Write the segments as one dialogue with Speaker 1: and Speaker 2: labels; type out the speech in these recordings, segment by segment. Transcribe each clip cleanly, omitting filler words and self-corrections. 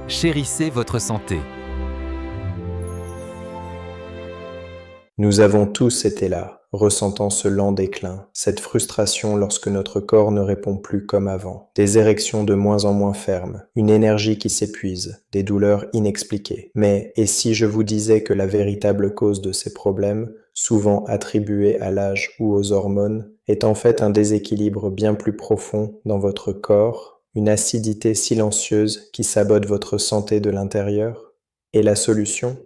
Speaker 1: Chérissez votre santé.
Speaker 2: Nous avons tous été là, ressentant ce lent déclin, cette frustration lorsque notre corps ne répond plus comme avant, des érections de moins en moins fermes, une énergie qui s'épuise, des douleurs inexpliquées. Mais et si je vous disais que la véritable cause de ces problèmes, souvent attribués à l'âge ou aux hormones, est en fait un déséquilibre bien plus profond dans votre corps, une acidité silencieuse qui sabote votre santé de l'intérieur? Et la solution?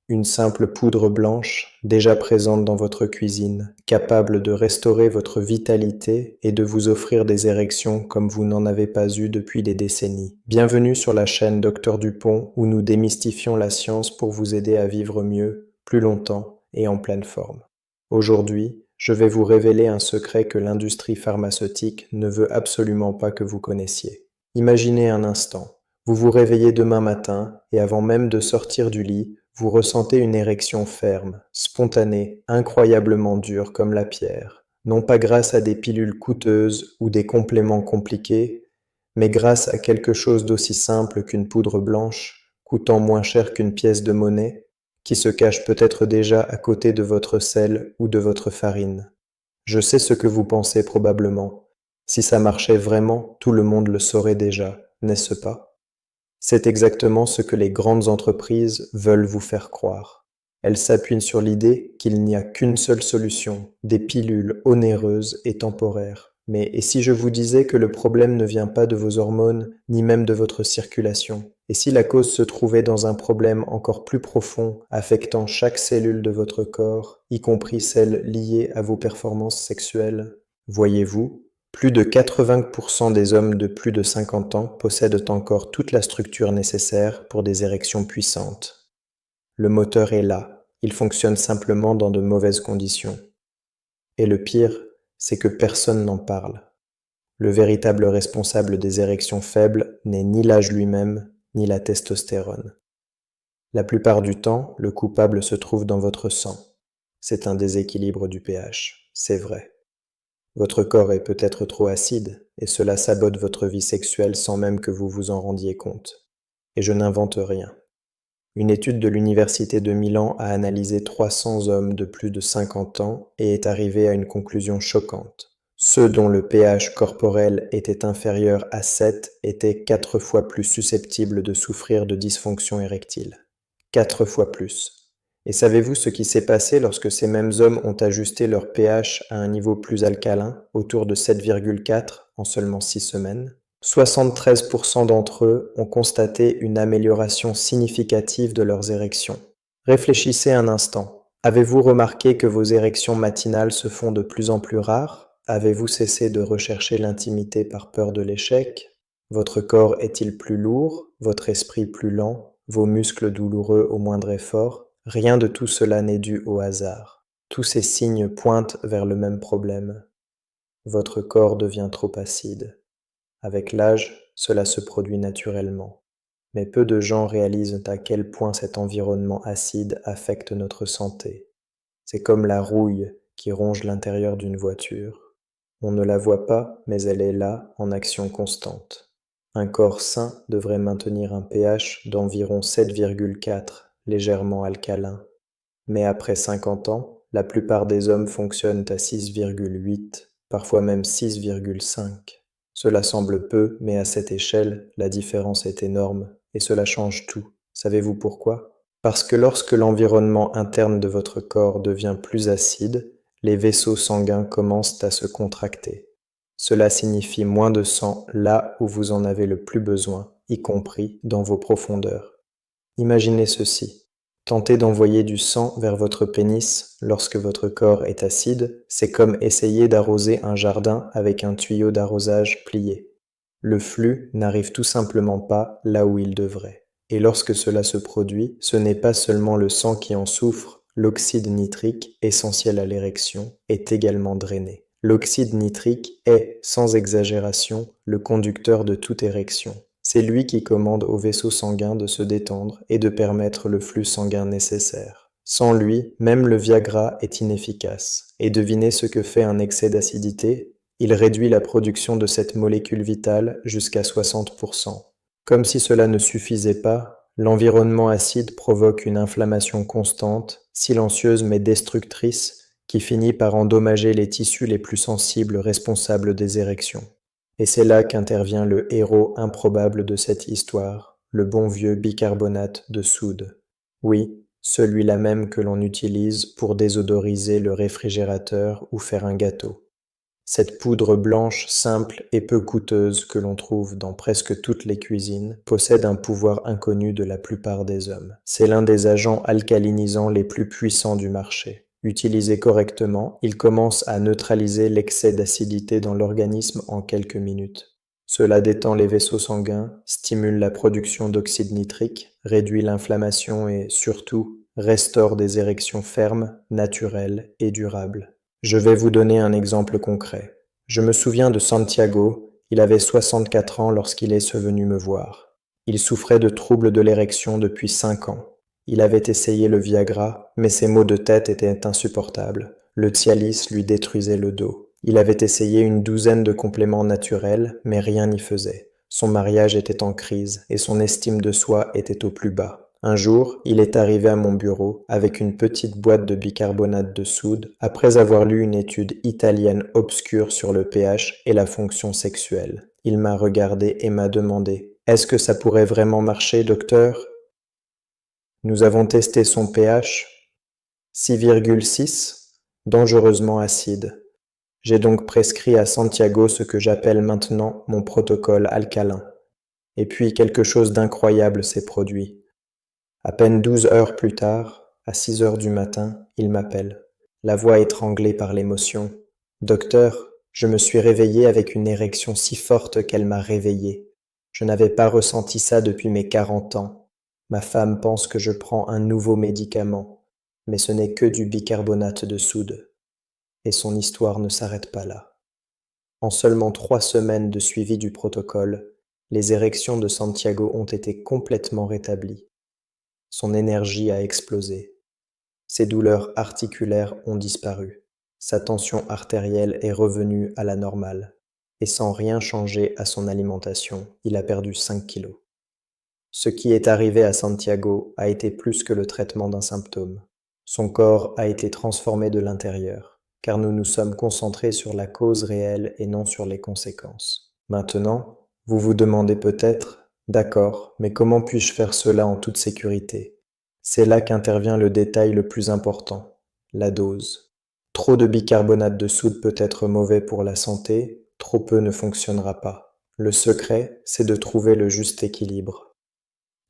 Speaker 2: Une simple poudre blanche, déjà présente dans votre cuisine, capable de restaurer votre vitalité et de vous offrir des érections comme vous n'en avez pas eu depuis des décennies. Bienvenue sur la chaîne Dr Dupont où nous démystifions la science pour vous aider à vivre mieux, plus longtemps et en pleine forme. Aujourd'hui, je vais vous révéler un secret que l'industrie pharmaceutique ne veut absolument pas que vous connaissiez. Imaginez un instant, vous vous réveillez demain matin et avant même de sortir du lit, vous ressentez une érection ferme, spontanée, incroyablement dure comme la pierre, non pas grâce à des pilules coûteuses ou des compléments compliqués, mais grâce à quelque chose d'aussi simple qu'une poudre blanche, coûtant moins cher qu'une pièce de monnaie, qui se cache peut-être déjà à côté de votre sel ou de votre farine. Je sais ce que vous pensez probablement. Si ça marchait vraiment, tout le monde le saurait déjà, n'est-ce pas? C'est exactement ce que les grandes entreprises veulent vous faire croire. Elles s'appuient sur l'idée qu'il n'y a qu'une seule solution, des pilules onéreuses et temporaires. Mais et si je vous disais que le problème ne vient pas de vos hormones, ni même de votre circulation? Et si la cause se trouvait dans un problème encore plus profond, affectant chaque cellule de votre corps, y compris celles liées à vos performances sexuelles? Voyez-vous, plus de 80% des hommes de plus de 50 ans possèdent encore toute la structure nécessaire pour des érections puissantes. Le moteur est là, il fonctionne simplement dans de mauvaises conditions. Et le pire, c'est que personne n'en parle. Le véritable responsable des érections faibles n'est ni l'âge lui-même, ni la testostérone. La plupart du temps, le coupable se trouve dans votre sang. C'est un déséquilibre du pH, c'est vrai. Votre corps est peut-être trop acide, et cela sabote votre vie sexuelle sans même que vous vous en rendiez compte. Et je n'invente rien. Une étude de l'Université de Milan a analysé 300 hommes de plus de 50 ans et est arrivée à une conclusion choquante. Ceux dont le pH corporel était inférieur à 7 étaient 4 fois plus susceptibles de souffrir de dysfonction érectile. 4 fois plus. Et savez-vous ce qui s'est passé lorsque ces mêmes hommes ont ajusté leur pH à un niveau plus alcalin, autour de 7,4 en seulement 6 semaines? 73% d'entre eux ont constaté une amélioration significative de leurs érections. Réfléchissez un instant. Avez-vous remarqué que vos érections matinales se font de plus en plus rares? Avez-vous cessé de rechercher l'intimité par peur de l'échec? Votre corps est-il plus lourd, votre esprit plus lent, vos muscles douloureux au moindre effort? Rien de tout cela n'est dû au hasard. Tous ces signes pointent vers le même problème. Votre corps devient trop acide. Avec l'âge, cela se produit naturellement. Mais peu de gens réalisent à quel point cet environnement acide affecte notre santé. C'est comme la rouille qui ronge l'intérieur d'une voiture. On ne la voit pas, mais elle est là, en action constante. Un corps sain devrait maintenir un pH d'environ 7,4, légèrement alcalin. Mais après 50 ans, la plupart des hommes fonctionnent à 6,8, parfois même 6,5. Cela semble peu, mais à cette échelle, la différence est énorme, et cela change tout. Savez-vous pourquoi? Parce que lorsque l'environnement interne de votre corps devient plus acide, les vaisseaux sanguins commencent à se contracter. Cela signifie moins de sang là où vous en avez le plus besoin, y compris dans vos profondeurs. Imaginez ceci. Tenter d'envoyer du sang vers votre pénis lorsque votre corps est acide, c'est comme essayer d'arroser un jardin avec un tuyau d'arrosage plié. Le flux n'arrive tout simplement pas là où il devrait. Et lorsque cela se produit, ce n'est pas seulement le sang qui en souffre, l'oxyde nitrique, essentiel à l'érection, est également drainé. L'oxyde nitrique est, sans exagération, le conducteur de toute érection. C'est lui qui commande au vaisseau sanguin de se détendre et de permettre le flux sanguin nécessaire. Sans lui, même le Viagra est inefficace. Et devinez ce que fait un excès d'acidité? Il réduit la production de cette molécule vitale jusqu'à 60%. Comme si cela ne suffisait pas, l'environnement acide provoque une inflammation constante, silencieuse mais destructrice, qui finit par endommager les tissus les plus sensibles responsables des érections. Et c'est là qu'intervient le héros improbable de cette histoire, le bon vieux bicarbonate de soude. Oui, celui-là même que l'on utilise pour désodoriser le réfrigérateur ou faire un gâteau. Cette poudre blanche, simple et peu coûteuse que l'on trouve dans presque toutes les cuisines possède un pouvoir inconnu de la plupart des hommes. C'est l'un des agents alcalinisants les plus puissants du marché. Utilisé correctement, il commence à neutraliser l'excès d'acidité dans l'organisme en quelques minutes. Cela détend les vaisseaux sanguins, stimule la production d'oxyde nitrique, réduit l'inflammation et, surtout, restaure des érections fermes, naturelles et durables. Je vais vous donner un exemple concret. Je me souviens de Santiago, il avait 64 ans lorsqu'il est venu me voir. Il souffrait de troubles de l'érection depuis 5 ans. Il avait essayé le Viagra, mais ses maux de tête étaient insupportables. Le Cialis lui détruisait le dos. Il avait essayé une douzaine de compléments naturels, mais rien n'y faisait. Son mariage était en crise et son estime de soi était au plus bas. Un jour, il est arrivé à mon bureau avec une petite boîte de bicarbonate de soude après avoir lu une étude italienne obscure sur le pH et la fonction sexuelle. Il m'a regardé et m'a demandé « Est-ce que ça pourrait vraiment marcher, docteur ?» Nous avons testé son pH, 6,6, dangereusement acide. J'ai donc prescrit à Santiago ce que j'appelle maintenant mon protocole alcalin. Et puis quelque chose d'incroyable s'est produit. À peine 12 heures plus tard, à 6 heures du matin, il m'appelle, la voix étranglée par l'émotion. Docteur, je me suis réveillé avec une érection si forte qu'elle m'a réveillé. Je n'avais pas ressenti ça depuis mes 40 ans. Ma femme pense que je prends un nouveau médicament, mais ce n'est que du bicarbonate de soude. Et son histoire ne s'arrête pas là. En seulement 3 semaines de suivi du protocole, les érections de Santiago ont été complètement rétablies. Son énergie a explosé. Ses douleurs articulaires ont disparu. Sa tension artérielle est revenue à la normale. Et sans rien changer à son alimentation, il a perdu 5 kilos. Ce qui est arrivé à Santiago a été plus que le traitement d'un symptôme. Son corps a été transformé de l'intérieur, car nous nous sommes concentrés sur la cause réelle et non sur les conséquences. Maintenant, vous vous demandez peut-être d'accord, mais comment puis-je faire cela en toute sécurité? C'est là qu'intervient le détail le plus important, la dose. Trop de bicarbonate de soude peut être mauvais pour la santé, trop peu ne fonctionnera pas. Le secret, c'est de trouver le juste équilibre.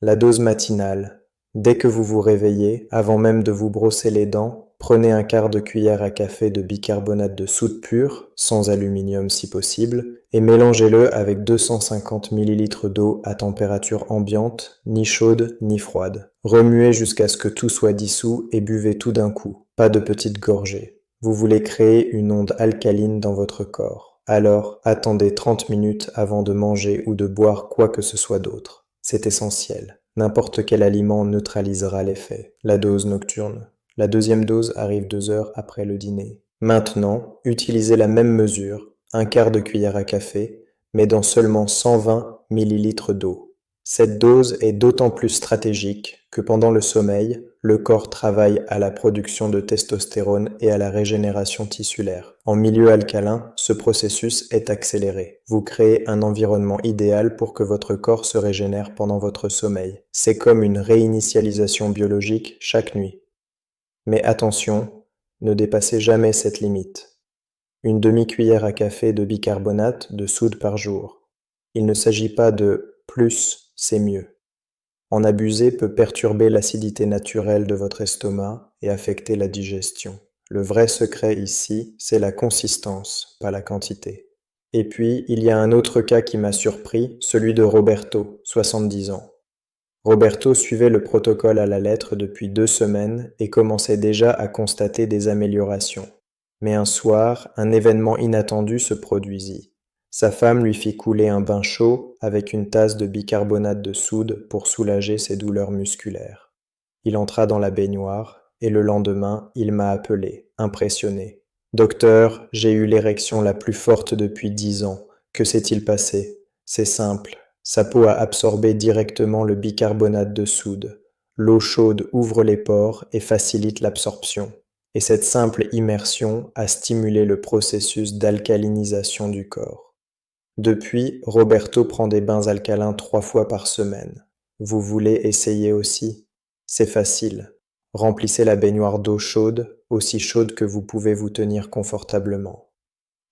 Speaker 2: La dose matinale. Dès que vous vous réveillez, avant même de vous brosser les dents, prenez un quart de cuillère à café de bicarbonate de soude pur, sans aluminium si possible, et mélangez-le avec 250 ml d'eau à température ambiante, ni chaude ni froide. Remuez jusqu'à ce que tout soit dissous et buvez tout d'un coup, pas de petites gorgées. Vous voulez créer une onde alcaline dans votre corps. Alors, attendez 30 minutes avant de manger ou de boire quoi que ce soit d'autre. C'est essentiel. N'importe quel aliment neutralisera l'effet. La dose nocturne. La deuxième dose arrive 2 heures après le dîner. Maintenant, utilisez la même mesure, un quart de cuillère à café, mais dans seulement 120 ml d'eau. Cette dose est d'autant plus stratégique que pendant le sommeil, le corps travaille à la production de testostérone et à la régénération tissulaire. En milieu alcalin, ce processus est accéléré. Vous créez un environnement idéal pour que votre corps se régénère pendant votre sommeil. C'est comme une réinitialisation biologique chaque nuit. Mais attention, ne dépassez jamais cette limite. Une demi-cuillère à café de bicarbonate de soude par jour. Il ne s'agit pas de plus, c'est mieux. En abuser peut perturber l'acidité naturelle de votre estomac et affecter la digestion. Le vrai secret ici, c'est la consistance, pas la quantité. Et puis, il y a un autre cas qui m'a surpris, celui de Roberto, 70 ans. Roberto suivait le protocole à la lettre depuis 2 semaines et commençait déjà à constater des améliorations. Mais un soir, un événement inattendu se produisit. Sa femme lui fit couler un bain chaud avec une tasse de bicarbonate de soude pour soulager ses douleurs musculaires. Il entra dans la baignoire et le lendemain, il m'a appelé, impressionné. « Docteur, j'ai eu l'érection la plus forte depuis 10 ans. Que s'est-il passé ? C'est simple. Sa peau a absorbé directement le bicarbonate de soude. L'eau chaude ouvre les pores et facilite l'absorption. Et cette simple immersion a stimulé le processus d'alcalinisation du corps. Depuis, Roberto prend des bains alcalins 3 fois par semaine. Vous voulez essayer aussi? C'est facile. Remplissez la baignoire d'eau chaude, aussi chaude que vous pouvez vous tenir confortablement.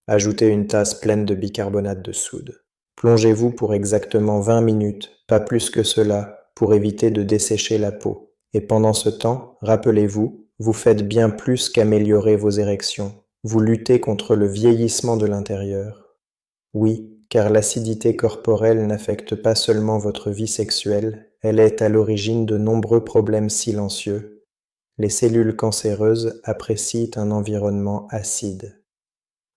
Speaker 2: Ajoutez une tasse pleine de bicarbonate de soude. Plongez-vous pour exactement 20 minutes, pas plus que cela, pour éviter de dessécher la peau. Et pendant ce temps, rappelez-vous, vous faites bien plus qu'améliorer vos érections. Vous luttez contre le vieillissement de l'intérieur. Oui, car l'acidité corporelle n'affecte pas seulement votre vie sexuelle, elle est à l'origine de nombreux problèmes silencieux. Les cellules cancéreuses apprécient un environnement acide.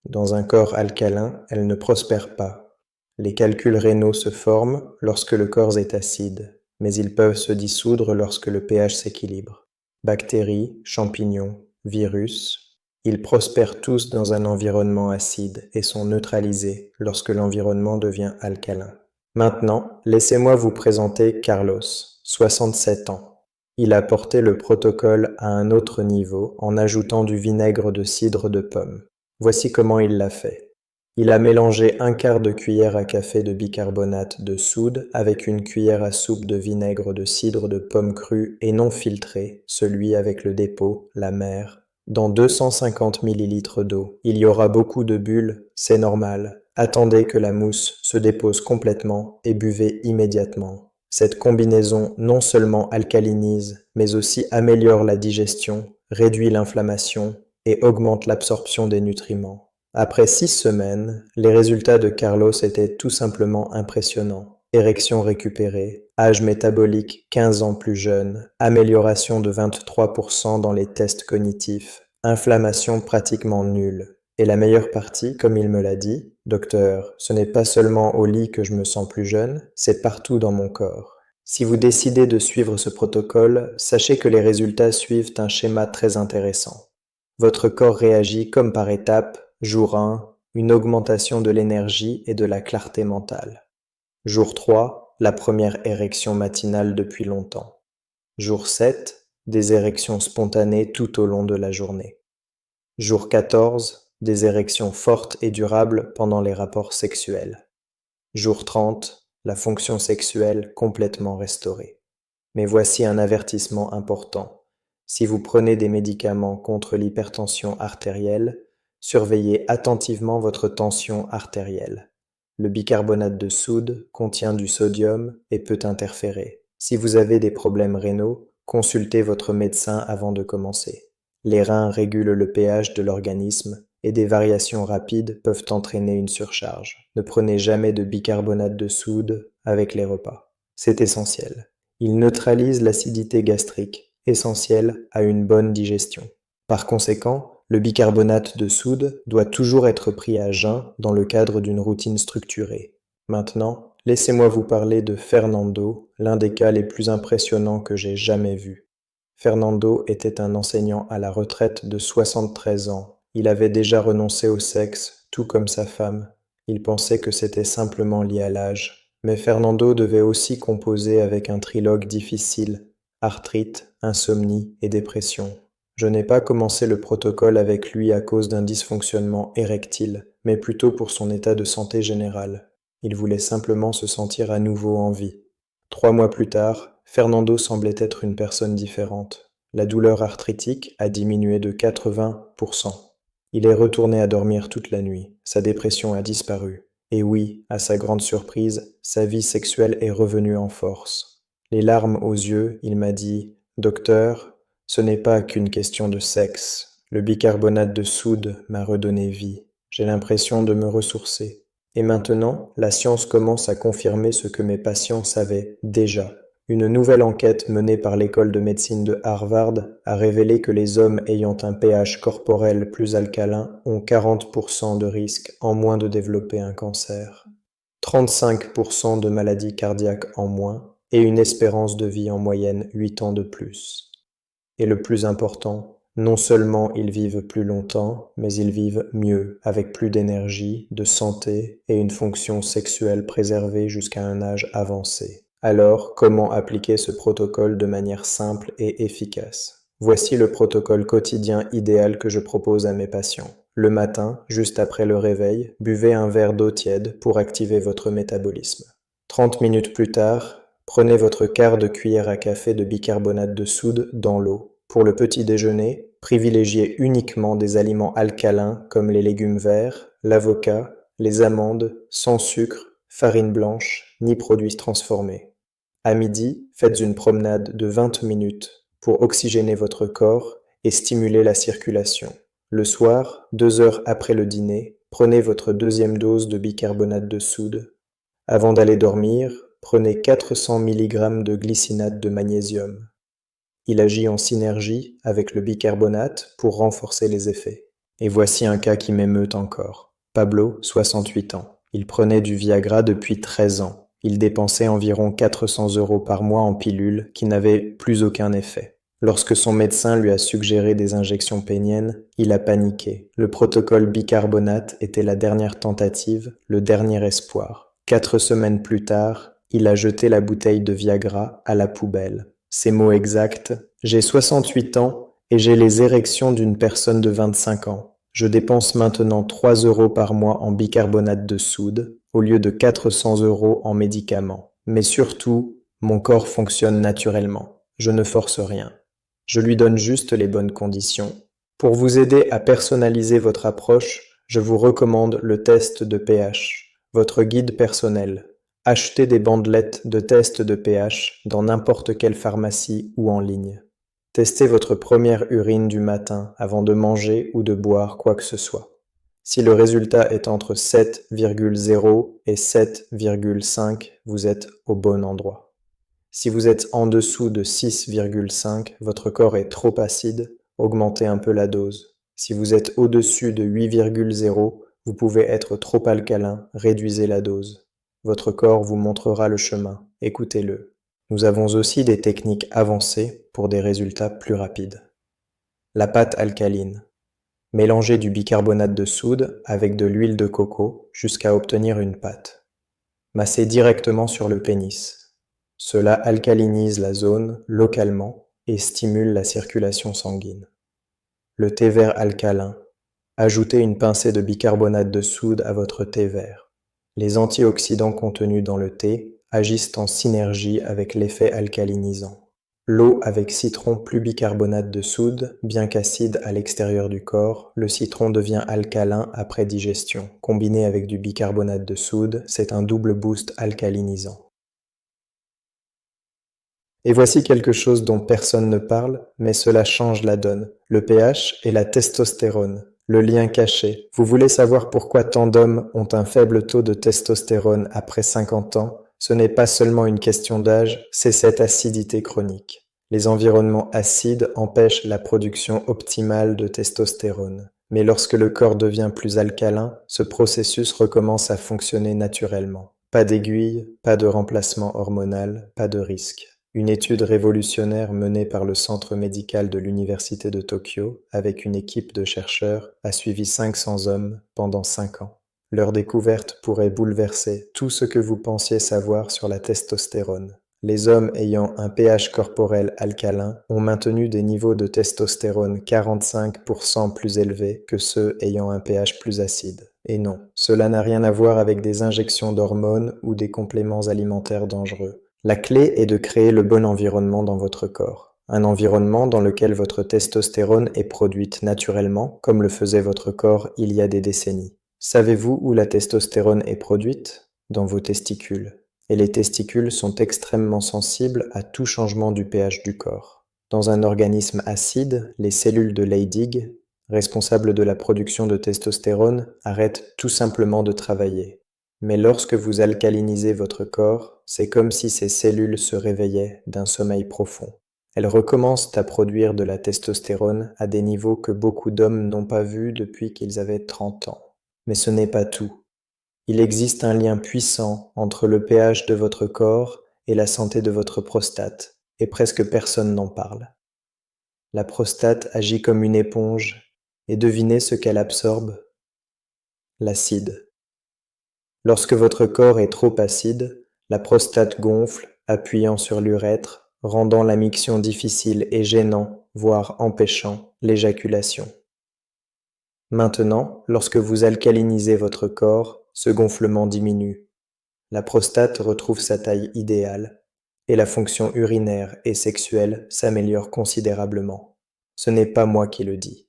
Speaker 2: Dans un corps alcalin, elles ne prospèrent pas. Les calculs rénaux se forment lorsque le corps est acide, mais ils peuvent se dissoudre lorsque le pH s'équilibre. Bactéries, champignons, virus, ils prospèrent tous dans un environnement acide et sont neutralisés lorsque l'environnement devient alcalin. Maintenant, laissez-moi vous présenter Carlos, 67 ans. Il a porté le protocole à un autre niveau en ajoutant du vinaigre de cidre de pomme. Voici comment il l'a fait. Il a mélangé 1/4 de cuillère à café de bicarbonate de soude avec une cuillère à soupe de vinaigre de cidre de pomme crue et non filtré, celui avec le dépôt, la mer, dans 250 ml d'eau. Il y aura beaucoup de bulles, c'est normal. Attendez que la mousse se dépose complètement et buvez immédiatement. Cette combinaison non seulement alcalinise, mais aussi améliore la digestion, réduit l'inflammation et augmente l'absorption des nutriments. Après 6 semaines, les résultats de Carlos étaient tout simplement impressionnants. Érection récupérée, âge métabolique 15 ans plus jeune, amélioration de 23% dans les tests cognitifs, inflammation pratiquement nulle. Et la meilleure partie, comme il me l'a dit, docteur, ce n'est pas seulement au lit que je me sens plus jeune, c'est partout dans mon corps. Si vous décidez de suivre ce protocole, sachez que les résultats suivent un schéma très intéressant. Votre corps réagit comme par étapes. Jour 1, une augmentation de l'énergie et de la clarté mentale. Jour 3, la première érection matinale depuis longtemps. Jour 7, des érections spontanées tout au long de la journée. Jour 14, des érections fortes et durables pendant les rapports sexuels. Jour 30, la fonction sexuelle complètement restaurée. Mais voici un avertissement important. Si vous prenez des médicaments contre l'hypertension artérielle, surveillez attentivement votre tension artérielle. Le bicarbonate de soude contient du sodium et peut interférer. Si vous avez des problèmes rénaux, consultez votre médecin avant de commencer. Les reins régulent le pH de l'organisme et des variations rapides peuvent entraîner une surcharge. Ne prenez jamais de bicarbonate de soude avec les repas. C'est essentiel. Il neutralise l'acidité gastrique, essentielle à une bonne digestion. Par conséquent, le bicarbonate de soude doit toujours être pris à jeun dans le cadre d'une routine structurée. Maintenant, laissez-moi vous parler de Fernando, l'un des cas les plus impressionnants que j'ai jamais vus. Fernando était un enseignant à la retraite de 73 ans. Il avait déjà renoncé au sexe, tout comme sa femme. Il pensait que c'était simplement lié à l'âge. Mais Fernando devait aussi composer avec un trilogue difficile, arthrite, insomnie et dépression. Je n'ai pas commencé le protocole avec lui à cause d'un dysfonctionnement érectile, mais plutôt pour son état de santé général. Il voulait simplement se sentir à nouveau en vie. 3 mois plus tard, Fernando semblait être une personne différente. La douleur arthritique a diminué de 80%. Il est retourné à dormir toute la nuit. Sa dépression a disparu. Et oui, à sa grande surprise, sa vie sexuelle est revenue en force. Les larmes aux yeux, il m'a dit « Docteur, ce n'est pas qu'une question de sexe. Le bicarbonate de soude m'a redonné vie. J'ai l'impression de me ressourcer. Et maintenant, la science commence à confirmer ce que mes patients savaient déjà. Une nouvelle enquête menée par l'école de médecine de Harvard a révélé que les hommes ayant un pH corporel plus alcalin ont 40% de risque en moins de développer un cancer, 35% de maladies cardiaques en moins et une espérance de vie en moyenne 8 ans de plus. Et le plus important, Non seulement ils vivent plus longtemps, mais ils vivent mieux, avec plus d'énergie, de santé et une fonction sexuelle préservée jusqu'à un âge avancé. Alors, comment appliquer ce protocole de manière simple et efficace? Voici le protocole quotidien idéal que je propose à mes patients. Le matin, juste après le réveil, buvez un verre d'eau tiède pour activer votre métabolisme. 30 minutes plus tard, prenez votre quart de cuillère à café de bicarbonate de soude dans l'eau. Pour le petit déjeuner, privilégiez uniquement des aliments alcalins comme les légumes verts, l'avocat, les amandes, sans sucre, farine blanche, ni produits transformés. À midi, faites une promenade de 20 minutes pour oxygéner votre corps et stimuler la circulation. Le soir, 2 heures après le dîner, prenez votre deuxième dose de bicarbonate de soude. Avant d'aller dormir, prenez 400 mg de glycinate de magnésium. Il agit en synergie avec le bicarbonate pour renforcer les effets. Et voici un cas qui m'émeut encore. Pablo, 68 ans. Il prenait du Viagra depuis 13 ans. Il dépensait environ 400 € par mois en pilules qui n'avaient plus aucun effet. Lorsque son médecin lui a suggéré des injections péniennes, il a paniqué. Le protocole bicarbonate était la dernière tentative, le dernier espoir. 4 semaines plus tard, il a jeté la bouteille de Viagra à la poubelle. Ces mots exacts: j'ai 68 ans et j'ai les érections d'une personne de 25 ans. Je dépense maintenant 3 € par mois en bicarbonate de soude au lieu de 400 € en médicaments. Mais surtout, mon corps fonctionne naturellement. Je ne force rien. Je lui donne juste les bonnes conditions. Pour vous aider à personnaliser votre approche, je vous recommande le test de pH, votre guide personnel. Achetez des bandelettes de test de pH dans n'importe quelle pharmacie ou en ligne. Testez votre première urine du matin avant de manger ou de boire quoi que ce soit. Si le résultat est entre 7,0 et 7,5, vous êtes au bon endroit. Si vous êtes en dessous de 6,5, votre corps est trop acide, augmentez un peu la dose. Si vous êtes au-dessus de 8,0, vous pouvez être trop alcalin, réduisez la dose. Votre corps vous montrera le chemin, écoutez-le. Nous avons aussi des techniques avancées pour des résultats plus rapides. La pâte alcaline. Mélangez du bicarbonate de soude avec de l'huile de coco jusqu'à obtenir une pâte. Massez directement sur le pénis. Cela alcalinise la zone localement et stimule la circulation sanguine. Le thé vert alcalin. Ajoutez une pincée de bicarbonate de soude à votre thé vert. Les antioxydants contenus dans le thé agissent en synergie avec l'effet alcalinisant. L'eau avec citron plus bicarbonate de soude, bien qu'acide à l'extérieur du corps, le citron devient alcalin après digestion. Combiné avec du bicarbonate de soude, c'est un double boost alcalinisant. Et voici quelque chose dont personne ne parle, mais cela change la donne. Le pH et la testostérone. Le lien caché. Vous voulez savoir pourquoi tant d'hommes ont un faible taux de testostérone après 50 ans? Ce n'est pas seulement une question d'âge, c'est cette acidité chronique. Les environnements acides empêchent la production optimale de testostérone. Mais lorsque le corps devient plus alcalin, ce processus recommence à fonctionner naturellement. Pas d'aiguille, pas de remplacement hormonal, pas de risque. Une étude révolutionnaire menée par le Centre médical de l'Université de Tokyo avec une équipe de chercheurs a suivi 500 hommes pendant 5 ans. Leur découverte pourrait bouleverser tout ce que vous pensiez savoir sur la testostérone. Les hommes ayant un pH corporel alcalin ont maintenu des niveaux de testostérone 45% plus élevés que ceux ayant un pH plus acide. Et non, cela n'a rien à voir avec des injections d'hormones ou des compléments alimentaires dangereux. La clé est de créer le bon environnement dans votre corps. Un environnement dans lequel votre testostérone est produite naturellement, comme le faisait votre corps il y a des décennies. Savez-vous où la testostérone est produite? Dans vos testicules. Et les testicules sont extrêmement sensibles à tout changement du pH du corps. Dans un organisme acide, les cellules de Leydig, responsables de la production de testostérone, arrêtent tout simplement de travailler. Mais lorsque vous alcalinisez votre corps, c'est comme si ces cellules se réveillaient d'un sommeil profond. Elles recommencent à produire de la testostérone à des niveaux que beaucoup d'hommes n'ont pas vus depuis qu'ils avaient 30 ans. Mais ce n'est pas tout. Il existe un lien puissant entre le pH de votre corps et la santé de votre prostate, et presque personne n'en parle. La prostate agit comme une éponge, et devinez ce qu'elle absorbe? L'acide. Lorsque votre corps est trop acide, la prostate gonfle, appuyant sur l'urètre, rendant la miction difficile et gênant, voire empêchant l'éjaculation. Maintenant, lorsque vous alcalinisez votre corps, ce gonflement diminue. La prostate retrouve sa taille idéale et la fonction urinaire et sexuelle s'améliore considérablement. Ce n'est pas moi qui le dis.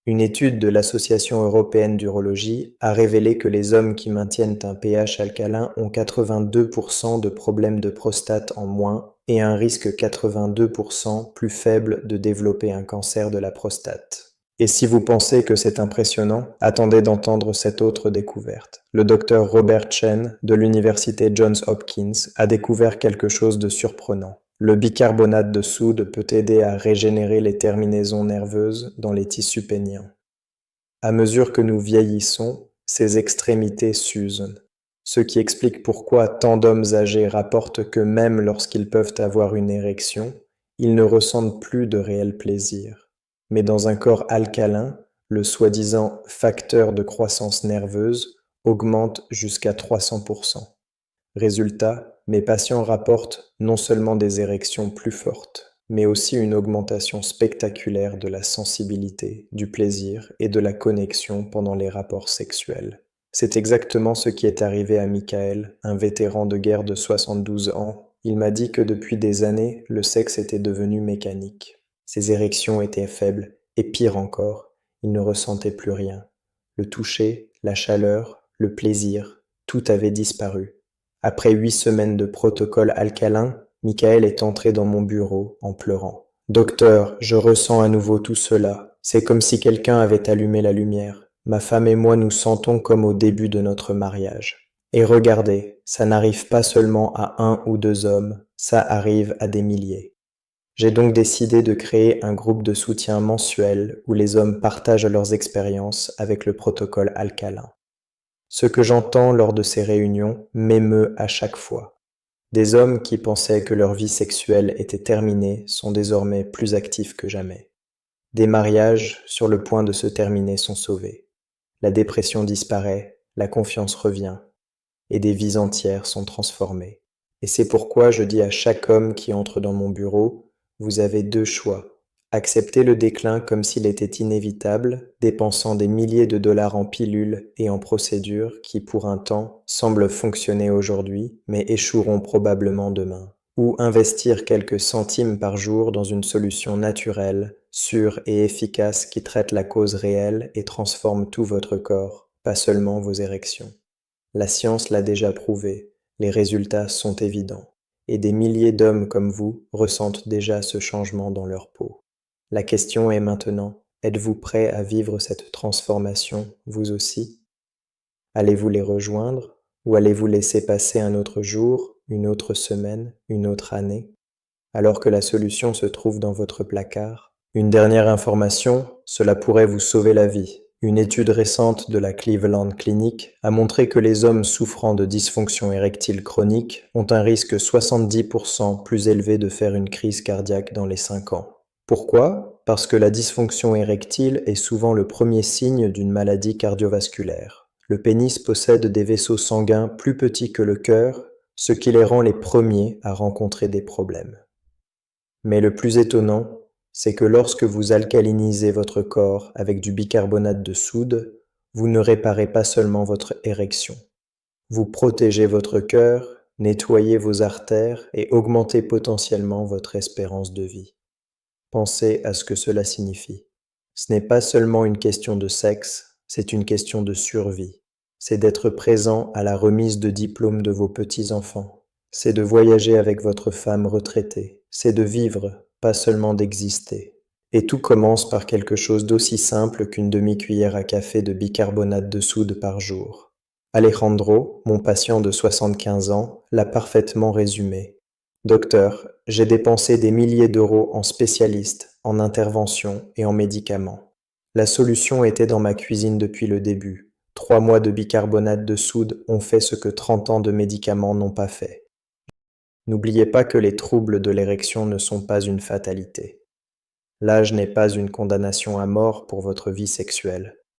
Speaker 2: Une étude de l'Association européenne d'urologie a révélé que les hommes qui maintiennent un pH alcalin ont 82% de problèmes de prostate en moins et un risque 82% plus faible de développer un cancer de la prostate. Et si vous pensez que c'est impressionnant, attendez d'entendre cette autre découverte. Le docteur Robert Chen de l'université Johns Hopkins a découvert quelque chose de surprenant. Le bicarbonate de soude peut aider à régénérer les terminaisons nerveuses dans les tissus péniens. À mesure que nous vieillissons, ces extrémités s'usent, ce qui explique pourquoi tant d'hommes âgés rapportent que même lorsqu'ils peuvent avoir une érection, ils ne ressentent plus de réel plaisir. Mais dans un corps alcalin, le soi-disant facteur de croissance nerveuse augmente jusqu'à 300%. Résultat, mes patients rapportent non seulement des érections plus fortes, mais aussi une augmentation spectaculaire de la sensibilité, du plaisir et de la connexion pendant les rapports sexuels. C'est exactement ce qui est arrivé à Michael, un vétéran de guerre de 72 ans. Il m'a dit que depuis des années, le sexe était devenu mécanique. Ses érections étaient faibles, et pire encore, il ne ressentait plus rien. Le toucher, la chaleur, le plaisir, tout avait disparu. Après 8 semaines de protocole alcalin, Michael est entré dans mon bureau en pleurant. « Docteur, je ressens à nouveau tout cela. C'est comme si quelqu'un avait allumé la lumière. Ma femme et moi nous sentons comme au début de notre mariage. Et regardez, ça n'arrive pas seulement à 1 ou 2 hommes, ça arrive à des milliers. J'ai donc décidé de créer un groupe de soutien mensuel où les hommes partagent leurs expériences avec le protocole alcalin. Ce que j'entends lors de ces réunions m'émeut à chaque fois. Des hommes qui pensaient que leur vie sexuelle était terminée sont désormais plus actifs que jamais. Des mariages sur le point de se terminer sont sauvés. La dépression disparaît, la confiance revient, et des vies entières sont transformées. Et c'est pourquoi je dis à chaque homme qui entre dans mon bureau, vous avez 2 choix. Accepter le déclin comme s'il était inévitable, dépensant des milliers de dollars en pilules et en procédures qui, pour un temps, semblent fonctionner aujourd'hui, mais échoueront probablement demain. Ou investir quelques centimes par jour dans une solution naturelle, sûre et efficace qui traite la cause réelle et transforme tout votre corps, pas seulement vos érections. La science l'a déjà prouvé, les résultats sont évidents, et des milliers d'hommes comme vous ressentent déjà ce changement dans leur peau. La question est maintenant, êtes-vous prêt à vivre cette transformation, vous aussi? Allez-vous les rejoindre ou allez-vous laisser passer un autre jour, une autre semaine, une autre année, alors que la solution se trouve dans votre placard? Une dernière information, cela pourrait vous sauver la vie. Une étude récente de la Cleveland Clinic a montré que les hommes souffrant de dysfonction érectile chronique ont un risque 70% plus élevé de faire une crise cardiaque dans les 5 ans. Pourquoi? Parce que la dysfonction érectile est souvent le premier signe d'une maladie cardiovasculaire. Le pénis possède des vaisseaux sanguins plus petits que le cœur, ce qui les rend les premiers à rencontrer des problèmes. Mais le plus étonnant, c'est que lorsque vous alcalinisez votre corps avec du bicarbonate de soude, vous ne réparez pas seulement votre érection. Vous protégez votre cœur, nettoyez vos artères et augmentez potentiellement votre espérance de vie. Pensez à ce que cela signifie. Ce n'est pas seulement une question de sexe, c'est une question de survie. C'est d'être présent à la remise de diplôme de vos petits-enfants. C'est de voyager avec votre femme retraitée. C'est de vivre, pas seulement d'exister. Et tout commence par quelque chose d'aussi simple qu'une demi-cuillère à café de bicarbonate de soude par jour. Alejandro, mon patient de 75 ans, l'a parfaitement résumé. Docteur, j'ai dépensé des milliers d'euros en spécialistes, en interventions et en médicaments. La solution était dans ma cuisine depuis le début. 3 mois de bicarbonate de soude ont fait ce que 30 ans de médicaments n'ont pas fait. N'oubliez pas que les troubles de l'érection ne sont pas une fatalité. L'âge n'est pas une condamnation à mort pour votre vie sexuelle.